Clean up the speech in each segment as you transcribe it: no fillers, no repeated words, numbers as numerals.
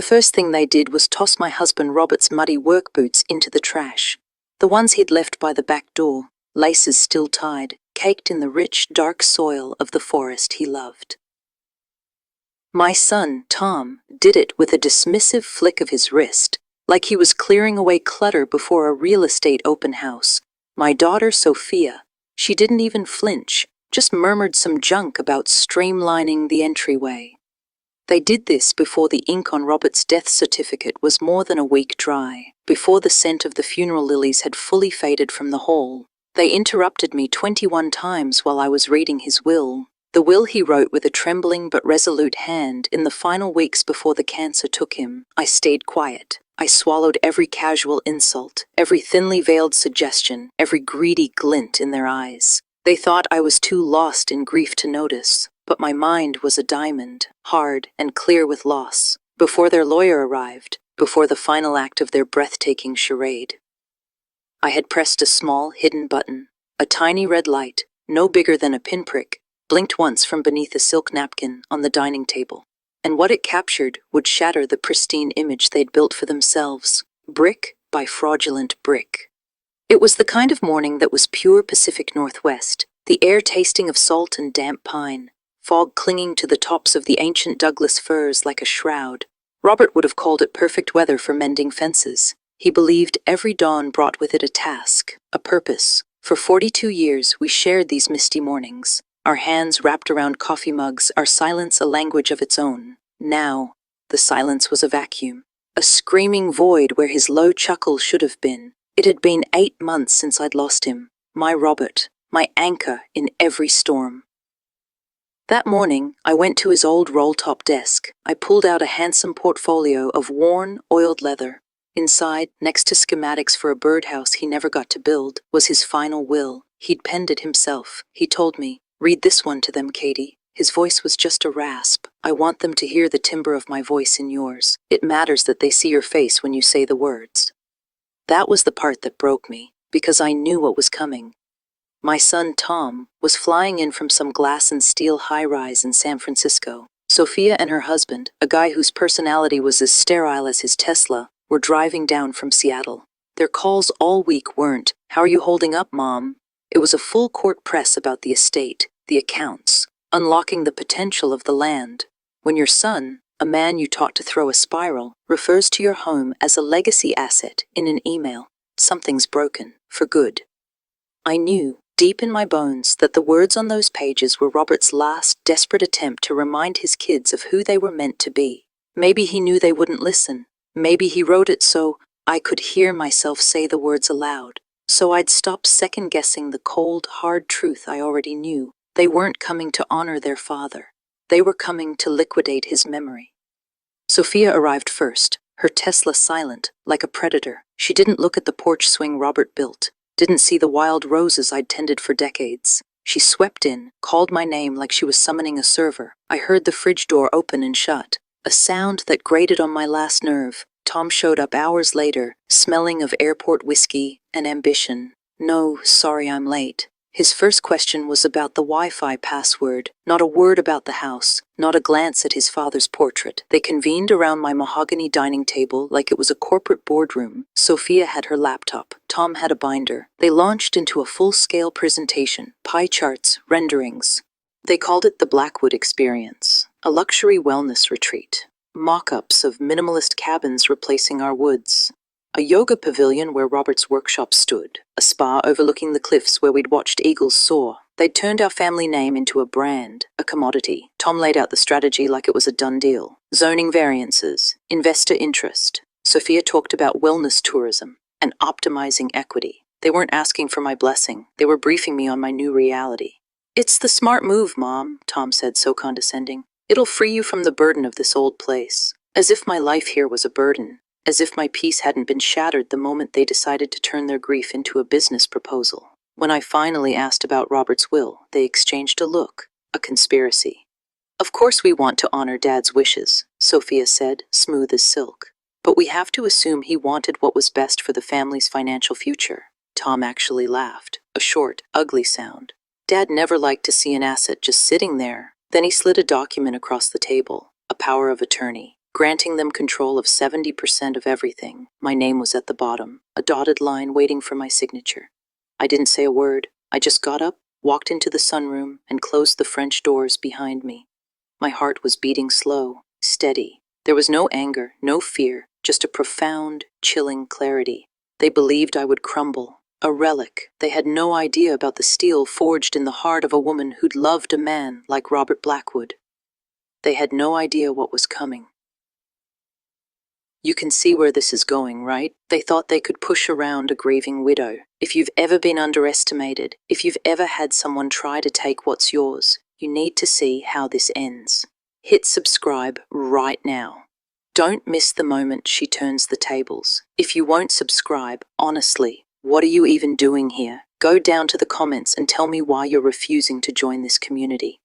The first thing they did was toss my husband Robert's muddy work boots into the trash. The ones he'd left by the back door, laces still tied, caked in the rich, dark soil of the forest he loved. My son, Tom, did it with a dismissive flick of his wrist, like he was clearing away clutter before a real estate open house. My daughter, Sophia, she didn't even flinch, just murmured some junk about streamlining the entryway. They did this before the ink on Robert's death certificate was more than a week dry, before the scent of the funeral lilies had fully faded from the hall. They interrupted me 21 times while I was reading his will, the will he wrote with a trembling but resolute hand in the final weeks before the cancer took him. I stayed quiet. I swallowed every casual insult, every thinly veiled suggestion, every greedy glint in their eyes. They thought I was too lost in grief to notice, but my mind was a diamond, hard and clear with loss, before their lawyer arrived, before the final act of their breathtaking charade. I had pressed a small, hidden button. A tiny red light, no bigger than a pinprick, blinked once from beneath a silk napkin on the dining table. And what it captured would shatter the pristine image they'd built for themselves, brick by fraudulent brick. It was the kind of morning that was pure Pacific Northwest, the air tasting of salt and damp pine, fog clinging to the tops of the ancient Douglas firs like a shroud. Robert would have called it perfect weather for mending fences. He believed every dawn brought with it a task, a purpose. For 42 years we shared these misty mornings, our hands wrapped around coffee mugs, our silence a language of its own. Now, the silence was a vacuum, a screaming void where his low chuckle should have been. It had been 8 months since I'd lost him, my Robert, my anchor in every storm. That morning, I went to his old roll-top desk. I pulled out a handsome portfolio of worn, oiled leather. Inside, next to schematics for a birdhouse he never got to build, was his final will. He'd penned it himself. He told me, "Read this one to them, Katie." His voice was just a rasp. "I want them to hear the timbre of my voice in yours. It matters that they see your face when you say the words." That was the part that broke me, because I knew what was coming. My son, Tom, was flying in from some glass and steel high-rise in San Francisco. Sophia and her husband, a guy whose personality was as sterile as his Tesla, were driving down from Seattle. Their calls all week weren't, "How are you holding up, Mom?" It was a full court press about the estate, the accounts, unlocking the potential of the land. When your son, a man you taught to throw a spiral, refers to your home as a legacy asset in an email, something's broken, for good. I knew, deep in my bones, that the words on those pages were Robert's last, desperate attempt to remind his kids of who they were meant to be. Maybe he knew they wouldn't listen. Maybe he wrote it so I could hear myself say the words aloud, so I'd stop second-guessing the cold, hard truth I already knew. They weren't coming to honor their father. They were coming to liquidate his memory. Sophia arrived first, her Tesla silent, like a predator. She didn't look at the porch swing Robert built, didn't see the wild roses I'd tended for decades. She swept in, called my name like she was summoning a server. I heard the fridge door open and shut, a sound that grated on my last nerve. Tom showed up hours later, smelling of airport whiskey and ambition. "No, sorry I'm late." His first question was about the Wi-Fi password, not a word about the house, not a glance at his father's portrait. They convened around my mahogany dining table like it was a corporate boardroom. Sophia had her laptop. Tom had a binder. They launched into a full-scale presentation, pie charts, renderings. They called it the Blackwood Experience, a luxury wellness retreat. Mock-ups of minimalist cabins replacing our woods. A yoga pavilion where Robert's workshop stood. A spa overlooking the cliffs where we'd watched eagles soar. They'd turned our family name into a brand, a commodity. Tom laid out the strategy like it was a done deal. Zoning variances, investor interest. Sophia talked about wellness tourism and optimizing equity. They weren't asking for my blessing. They were briefing me on my new reality. "It's the smart move, Mom," Tom said, so condescending. "It'll free you from the burden of this old place." As if my life here was a burden. As if my peace hadn't been shattered the moment they decided to turn their grief into a business proposal. When I finally asked about Robert's will, they exchanged a look, a conspiracy. "Of course we want to honor Dad's wishes," Sophia said, smooth as silk. "But we have to assume he wanted what was best for the family's financial future." Tom actually laughed, a short, ugly sound. "Dad never liked to see an asset just sitting there." Then he slid a document across the table, a power of attorney. granting them control of 70% of everything. My name was at the bottom, a dotted line waiting for my signature. I didn't say a word. I just got up, walked into the sunroom, and closed the French doors behind me. My heart was beating slow, steady. There was no anger, no fear, just a profound, chilling clarity. They believed I would crumble, a relic. They had no idea about the steel forged in the heart of a woman who'd loved a man like Robert Blackwood. They had no idea what was coming. You can see where this is going, right? They thought they could push around a grieving widow. If you've ever been underestimated, if you've ever had someone try to take what's yours, you need to see how this ends. Hit subscribe right now. Don't miss the moment she turns the tables. If you won't subscribe, honestly, what are you even doing here? Go down to the comments and tell me why you're refusing to join this community.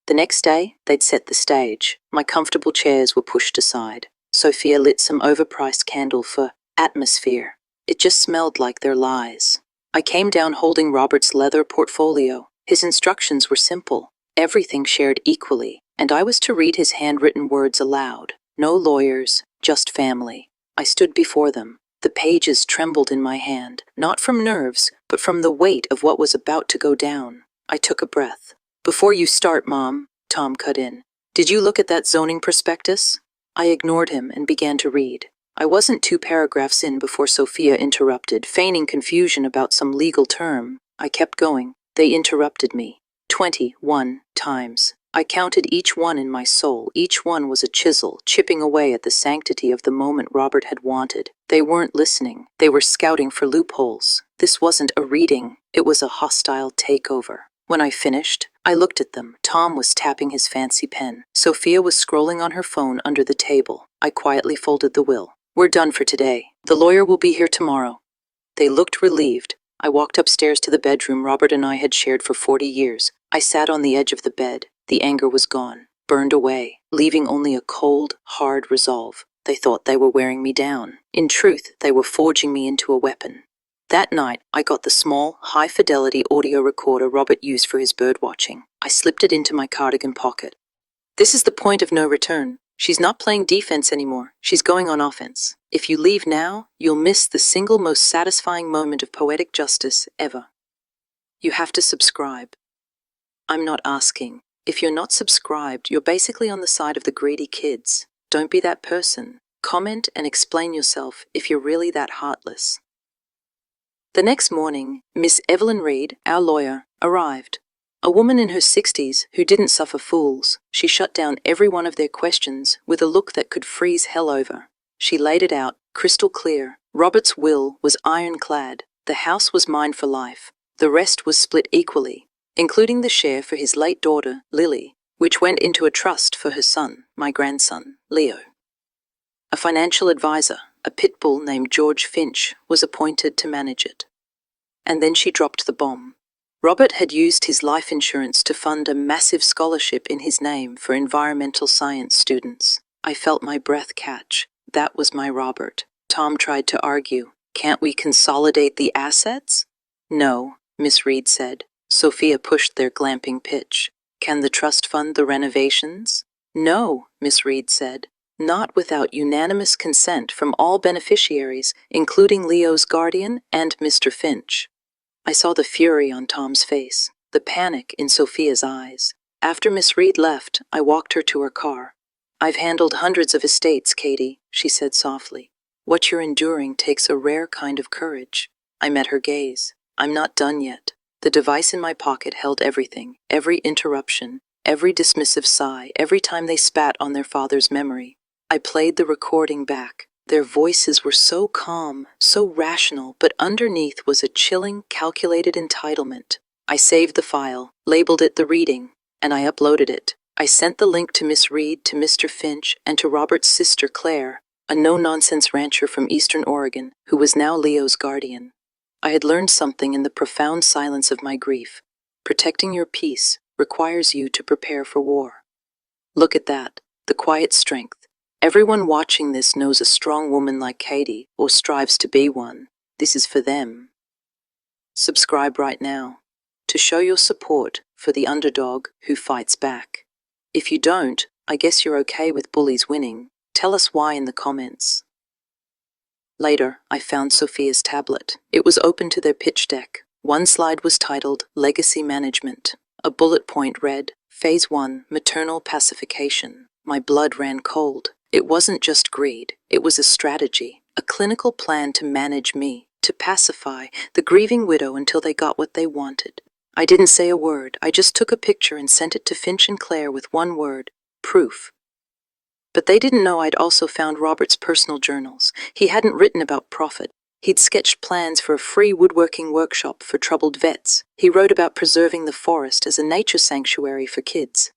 The next day, they'd set the stage. My comfortable chairs were pushed aside. Sophia lit some overpriced candle for atmosphere. It just smelled like their lies. I came down holding Robert's leather portfolio. His instructions were simple, everything shared equally, and I was to read his handwritten words aloud. No lawyers, just family. I stood before them. The pages trembled in my hand, not from nerves, but from the weight of what was about to go down. I took a breath. "Before you start, Mom," Tom cut in, "did you look at that zoning prospectus?" I ignored him and began to read. I wasn't 2 paragraphs in before Sophia interrupted, feigning confusion about some legal term. I kept going. They interrupted me. 21 times. I counted each one in my soul. Each one was a chisel, chipping away at the sanctity of the moment Robert had wanted. They weren't listening. They were scouting for loopholes. This wasn't a reading. It was a hostile takeover. When I finished, I looked at them. Tom was tapping his fancy pen. Sophia was scrolling on her phone under the table. I quietly folded the will. "We're done for today. The lawyer will be here tomorrow." They looked relieved. I walked upstairs to the bedroom Robert and I had shared for 40 years. I sat on the edge of the bed. The anger was gone, burned away, leaving only a cold, hard resolve. They thought they were wearing me down. In truth, they were forging me into a weapon. That night, I got the small, high-fidelity audio recorder Robert used for his birdwatching. I slipped it into my cardigan pocket. This is the point of no return. She's not playing defense anymore. She's going on offense. If you leave now, you'll miss the single most satisfying moment of poetic justice ever. You have to subscribe. I'm not asking. If you're not subscribed, you're basically on the side of the greedy kids. Don't be that person. Comment and explain yourself if you're really that heartless. The next morning, Miss Evelyn Reed, our lawyer, arrived. A woman in her 60s who didn't suffer fools. She shut down every one of their questions with a look that could freeze hell over. She laid it out, crystal clear. Robert's will was ironclad. The house was mine for life. The rest was split equally, including the share for his late daughter, Lily, which went into a trust for her son, my grandson, Leo. A financial advisor, a pit bull named George Finch, was appointed to manage it. And then she dropped the bomb. Robert had used his life insurance to fund a massive scholarship in his name for environmental science students. I felt my breath catch. That was my Robert. Tom tried to argue. "Can't we consolidate the assets?" "No," Miss Reed said. Sophia pushed their glamping pitch. "Can the trust fund the renovations?" "No," Miss Reed said. "Not without unanimous consent from all beneficiaries, including Leo's guardian and Mr. Finch." I saw the fury on Tom's face, the panic in Sophia's eyes. After Miss Reed left, I walked her to her car. "I've handled hundreds of estates, Katie," she said softly. "What you're enduring takes a rare kind of courage." I met her gaze. "I'm not done yet." The device in my pocket held everything, every interruption, every dismissive sigh, every time they spat on their father's memory. I played the recording back. Their voices were so calm, so rational, but underneath was a chilling, calculated entitlement. I saved the file, labeled it the reading, and I uploaded it. I sent the link to Miss Reed, to Mr. Finch, and to Robert's sister Claire, a no-nonsense rancher from Eastern Oregon, who was now Leo's guardian. I had learned something in the profound silence of my grief. Protecting your peace requires you to prepare for war. Look at that, the quiet strength. Everyone watching this knows a strong woman like Katie, or strives to be one. This is for them. Subscribe right now to show your support for the underdog who fights back. If you don't, I guess you're okay with bullies winning. Tell us why in the comments. Later, I found Sophia's tablet. It was open to their pitch deck. One slide was titled Legacy Management. A bullet point read, Phase 1, Maternal Pacification. My blood ran cold. It wasn't just greed. It was a strategy, a clinical plan to manage me, to pacify the grieving widow until they got what they wanted. I didn't say a word. I just took a picture and sent it to Finch and Claire with one word, proof. But they didn't know I'd also found Robert's personal journals. He hadn't written about profit. He'd sketched plans for a free woodworking workshop for troubled vets. He wrote about preserving the forest as a nature sanctuary for kids.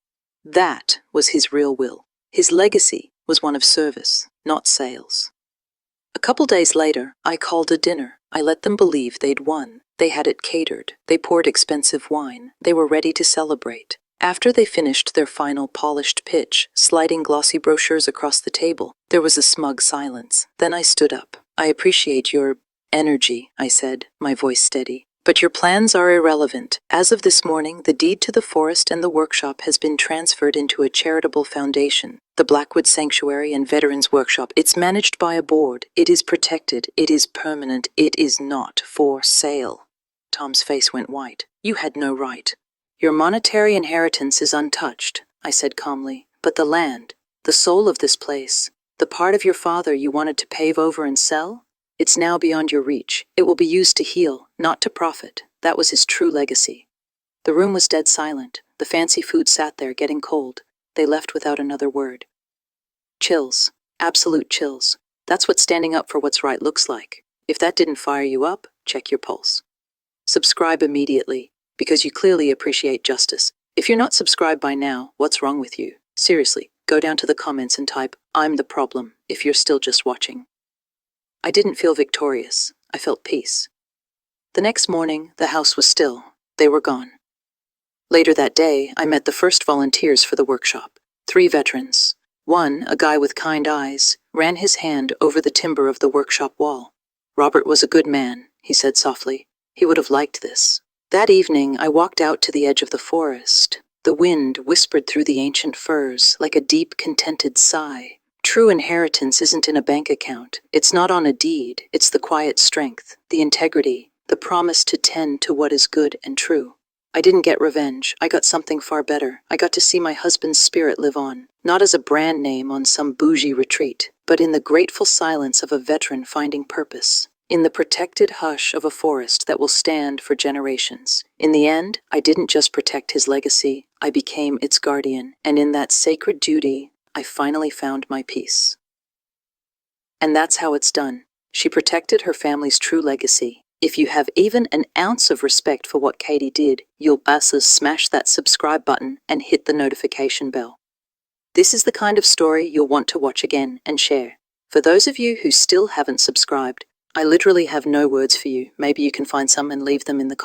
That was his real will. His legacy was one of service, not sales. A couple days later, I called a dinner. I let them believe they'd won. They had it catered. They poured expensive wine. They were ready to celebrate. After they finished their final polished pitch, sliding glossy brochures across the table, there was a smug silence. Then I stood up. I appreciate your energy, I said, my voice steady. But your plans are irrelevant. As of this morning, the deed to the forest and the workshop has been transferred into a charitable foundation, the Blackwood Sanctuary and Veterans Workshop. It's managed by a board. It is protected. It is permanent. It is not for sale. Tom's face went white. You had no right. Your monetary inheritance is untouched, I said calmly, but the land, the soul of this place, the part of your father you wanted to pave over and sell, it's now beyond your reach. It will be used to heal, not to profit. That was his true legacy. The room was dead silent. The fancy food sat there, getting cold. They left without another word. Chills. Absolute chills. That's what standing up for what's right looks like. If that didn't fire you up, check your pulse. Subscribe immediately, because you clearly appreciate justice. If you're not subscribed by now, what's wrong with you? Seriously, go down to the comments and type, I'm the problem, if you're still just watching. I didn't feel victorious. I felt peace. The next morning, the house was still. They were gone. Later that day, I met the first volunteers for the workshop. 3 veterans. One, a guy with kind eyes, ran his hand over the timber of the workshop wall. Robert was a good man, he said softly. He would have liked this. That evening, I walked out to the edge of the forest. The wind whispered through the ancient firs like a deep, contented sigh. True inheritance isn't in a bank account. It's not on a deed. It's the quiet strength, the integrity, the promise to tend to what is good and true. I didn't get revenge. I got something far better. I got to see my husband's spirit live on, not as a brand name on some bougie retreat, but in the grateful silence of a veteran finding purpose. In the protected hush of a forest that will stand for generations. In the end, I didn't just protect his legacy, I became its guardian, and in that sacred duty, I finally found my peace. And that's how it's done. She protected her family's true legacy. If you have even an ounce of respect for what Katie did, you'll also smash that subscribe button and hit the notification bell. This is the kind of story you'll want to watch again and share. For those of you who still haven't subscribed, I literally have no words for you. Maybe you can find some and leave them in the comments.